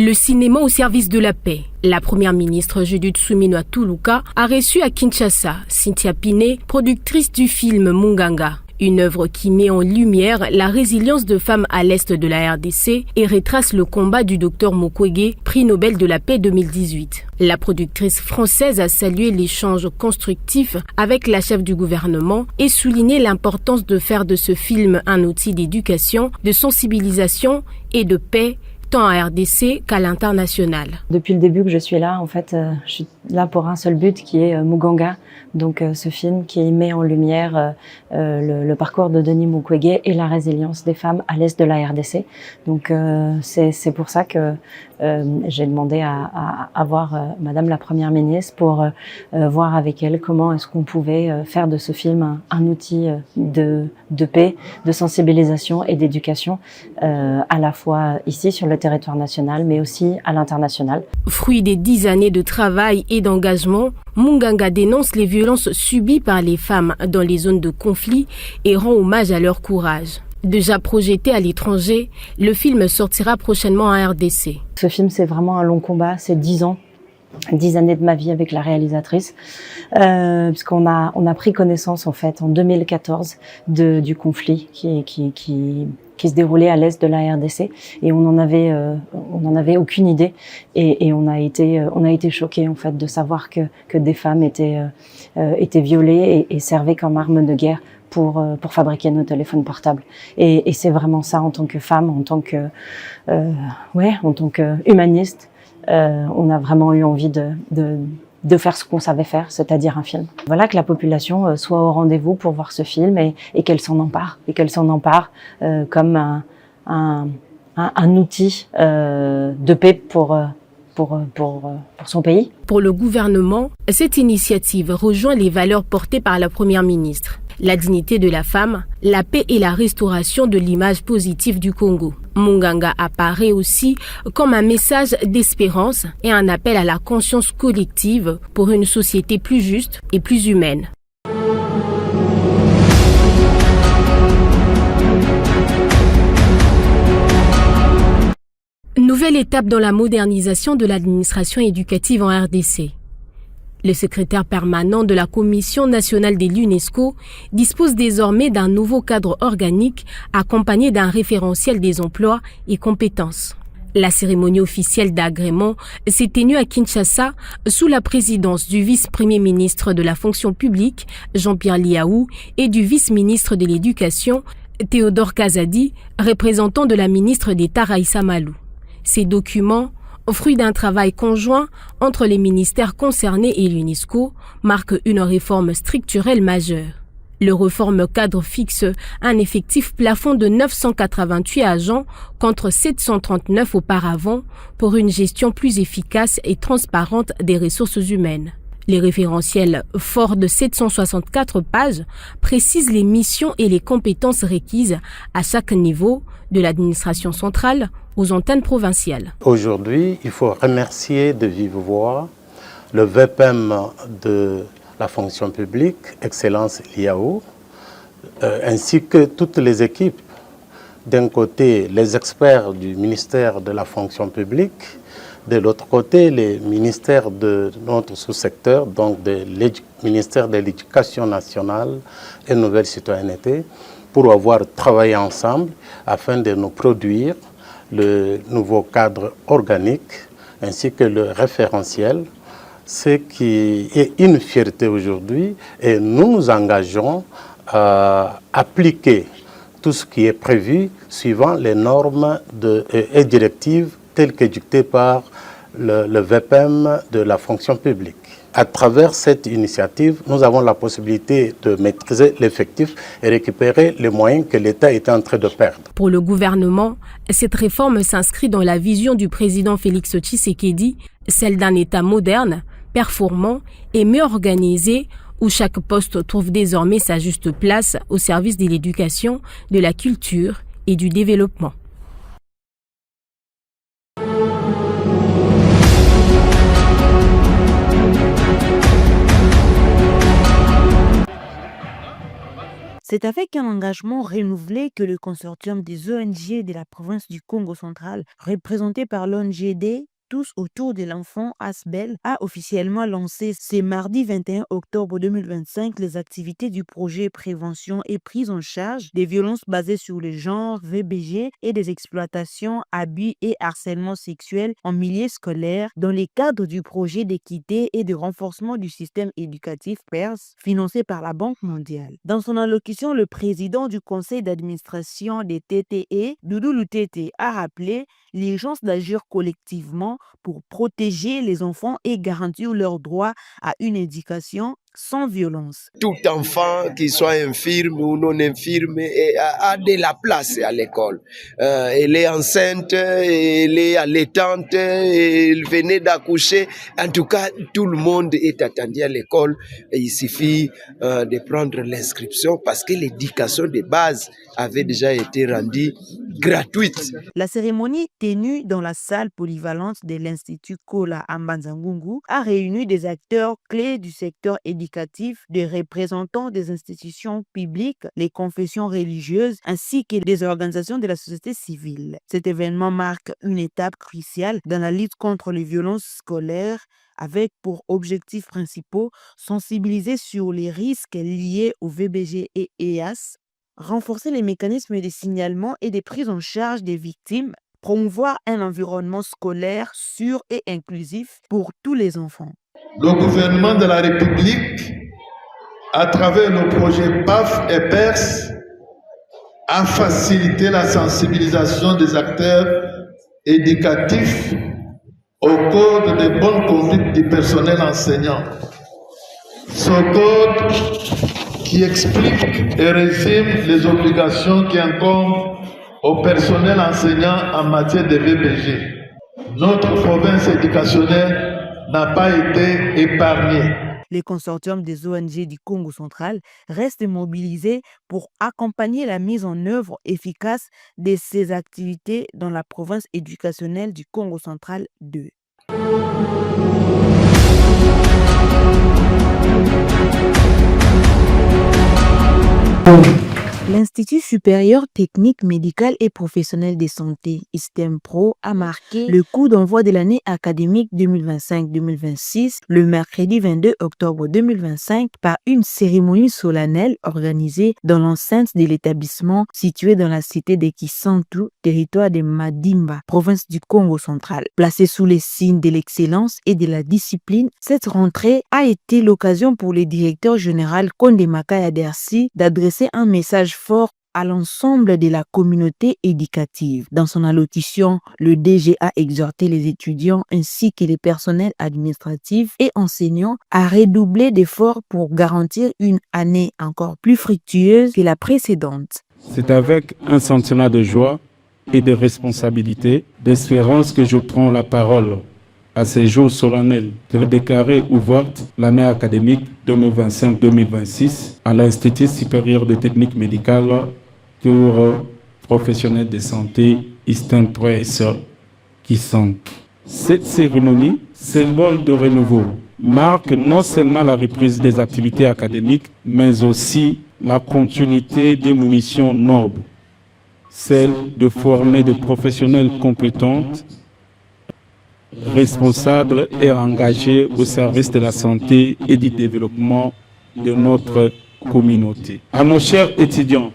Le cinéma au service de la paix. La première ministre Judith Suminwa Tuluka a reçu à Kinshasa Cynthia Pinet, productrice du film Munganga. Une œuvre qui met en lumière la résilience de femmes à l'est de la RDC et retrace le combat du docteur Mukwege, prix Nobel de la paix 2018. La productrice française a salué l'échange constructif avec la chef du gouvernement et souligné l'importance de faire de ce film un outil d'éducation, de sensibilisation et de paix, tant à RDC qu'à l'international. Depuis le début que je suis là, en fait, je suis là pour un seul but qui est Munganga, donc ce film qui met en lumière le parcours de Denis Mukwege et la résilience des femmes à l'est de la RDC. Donc c'est pour ça que j'ai demandé à voir Madame la Première ministre pour voir avec elle comment est-ce qu'on pouvait faire de ce film un outil de paix, de sensibilisation et d'éducation à la fois ici sur le territoire national mais aussi à l'international. Fruit des 10 années de travail et d'engagement, Munganga dénonce les violences subies par les femmes dans les zones de conflit et rend hommage à leur courage. Déjà projeté à l'étranger, le film sortira prochainement en RDC. Ce film, c'est vraiment un long combat, c'est 10 ans. 10 années de ma vie avec la réalisatrice, puisqu'on a pris connaissance en fait en 2014 du conflit qui se déroulait à l'est de la RDC et on en avait aucune idée et on a été choqués en fait de savoir que des femmes étaient violées et servaient comme arme de guerre pour fabriquer nos téléphones portables. Et c'est vraiment ça en tant que femme, en tant que humaniste. On a vraiment eu envie de faire ce qu'on savait faire, c'est-à-dire un film. Voilà, que la population soit au rendez-vous pour voir ce film et qu'elle s'en empare, comme un outil de paix pour son pays. Pour le gouvernement, cette initiative rejoint les valeurs portées par la Première ministre. La dignité de la femme, la paix et la restauration de l'image positive du Congo. Munganga apparaît aussi comme un message d'espérance et un appel à la conscience collective pour une société plus juste et plus humaine. Nouvelle étape dans la modernisation de l'administration éducative en RDC. Le secrétaire permanent de la Commission nationale de l'UNESCO dispose désormais d'un nouveau cadre organique accompagné d'un référentiel des emplois et compétences. La cérémonie officielle d'agrément s'est tenue à Kinshasa sous la présidence du vice-premier ministre de la fonction publique, Jean-Pierre Liaou, et du vice-ministre de l'Éducation, Théodore Kazadi, représentant de la ministre d'État Raïssa Malou. Ces documents, fruit d'un travail conjoint entre les ministères concernés et l'UNESCO, marquent une réforme structurelle majeure. Le réforme cadre fixe un effectif plafond de 988 agents contre 739 auparavant pour une gestion plus efficace et transparente des ressources humaines. Les référentiels, forts de 764 pages, précisent les missions et les compétences requises à chaque niveau, de l'administration centrale aux antennes provinciales. Aujourd'hui, il faut remercier de vive voix le VPM de la fonction publique, Excellence Liaou, ainsi que toutes les équipes. D'un côté, les experts du ministère de la fonction publique, de l'autre côté, les ministères de notre sous-secteur, donc le ministère de l'Éducation nationale et Nouvelle Citoyenneté, pour avoir travaillé ensemble afin de nous produire le nouveau cadre organique ainsi que le référentiel, ce qui est une fierté aujourd'hui, et nous nous engageons à appliquer tout ce qui est prévu suivant les normes et directives telles que dictées par le VPM de la fonction publique. À travers cette initiative, nous avons la possibilité de maîtriser l'effectif et récupérer les moyens que l'État était en train de perdre. Pour le gouvernement, cette réforme s'inscrit dans la vision du président Félix Tshisekedi, celle d'un État moderne, performant et mieux organisé, où chaque poste trouve désormais sa juste place au service de l'éducation, de la culture et du développement. C'est avec un engagement renouvelé que le consortium des ONG de la province du Congo central, représenté par l'ONGD, Tous autour de l'enfant Asbel, a officiellement lancé ce mardi 21 octobre 2025 les activités du projet Prévention et prise en charge des violences basées sur le genre VBG et des exploitations, abus et harcèlement sexuel en milieu scolaire dans les cadres du projet d'équité et de renforcement du système éducatif PERS financé par la Banque mondiale. Dans son allocution, le président du conseil d'administration des TTE, Doudou Lutete, a rappelé l'urgence d'agir collectivement pour protéger les enfants et garantir leur droit à une éducation sans violence. Tout enfant, qu'il soit infirme ou non infirme, a de la place à l'école. Elle est enceinte, elle est allaitante, elle venait d'accoucher. En tout cas, tout le monde est attendu à l'école. Et il suffit de prendre l'inscription parce que l'éducation de base avait déjà été rendue gratuite. La cérémonie tenue dans la salle polyvalente de l'Institut Kola à Mbanza-Ngungu a réuni des acteurs clés du secteur éducatif, des représentants des institutions publiques, les confessions religieuses ainsi que des organisations de la société civile. Cet événement marque une étape cruciale dans la lutte contre les violences scolaires avec pour objectifs principaux sensibiliser sur les risques liés au VBG et EAS, renforcer les mécanismes de signalement et de prise en charge des victimes, promouvoir un environnement scolaire sûr et inclusif pour tous les enfants. Le gouvernement de la République, à travers le projet PAF et PERS, a facilité la sensibilisation des acteurs éducatifs au code de bonne conduite du personnel enseignant. Ce code qui explique et résume les obligations qui incombent au personnel enseignant en matière de VBG. Notre province éducationnelle n'a pas été épargnée. Le consortium des ONG du Congo central reste mobilisé pour accompagner la mise en œuvre efficace de ces activités dans la province éducationnelle du Congo central 2. L'Institut supérieur technique médical et professionnel de santé, ISTEM-PRO, a marqué le coup d'envoi de l'année académique 2025-2026 le mercredi 22 octobre 2025 par une cérémonie solennelle organisée dans l'enceinte de l'établissement situé dans la cité de Kisantu, territoire de Madimba, province du Congo central. Placée sous les signes de l'excellence et de la discipline, cette rentrée a été l'occasion pour le directeur général Konde Makaya Dersi d'adresser un message fort à l'ensemble de la communauté éducative. Dans son allocution, le DG a exhorté les étudiants ainsi que les personnels administratifs et enseignants à redoubler d'efforts pour garantir une année encore plus fructueuse que la précédente. C'est avec un sentiment de joie et de responsabilité, d'espérance que je prends la parole à ces jours solennels de déclarer ouverte l'année académique 2025-2026 à l'Institut supérieur de technique médicale pour professionnels de santé ISTEM-PRO Kisantu. Cette cérémonie, symbole de renouveau, marque non seulement la reprise des activités académiques, mais aussi la continuité de nos missions nobles, celle de former des professionnels compétents, responsables et engagés au service de la santé et du développement de notre communauté. À nos chers étudiants,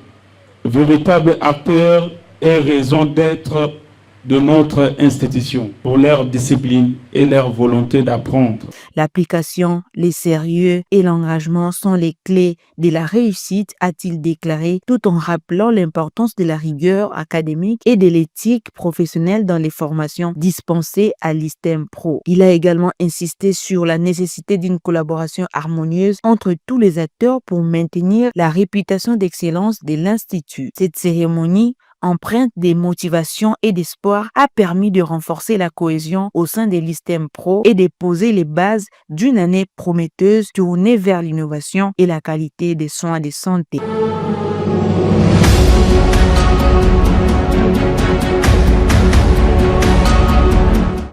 véritables acteurs et raison d'être de notre institution pour leur discipline et leur volonté d'apprendre. L'application, les sérieux et l'engagement sont les clés de la réussite, a-t-il déclaré, tout en rappelant l'importance de la rigueur académique et de l'éthique professionnelle dans les formations dispensées à l'ISTEM-PRO. Il a également insisté sur la nécessité d'une collaboration harmonieuse entre tous les acteurs pour maintenir la réputation d'excellence de l'Institut. Cette cérémonie, empreinte des motivations et d'espoir, a permis de renforcer la cohésion au sein de l'ISTEM-PRO et de poser les bases d'une année prometteuse tournée vers l'innovation et la qualité des soins de santé.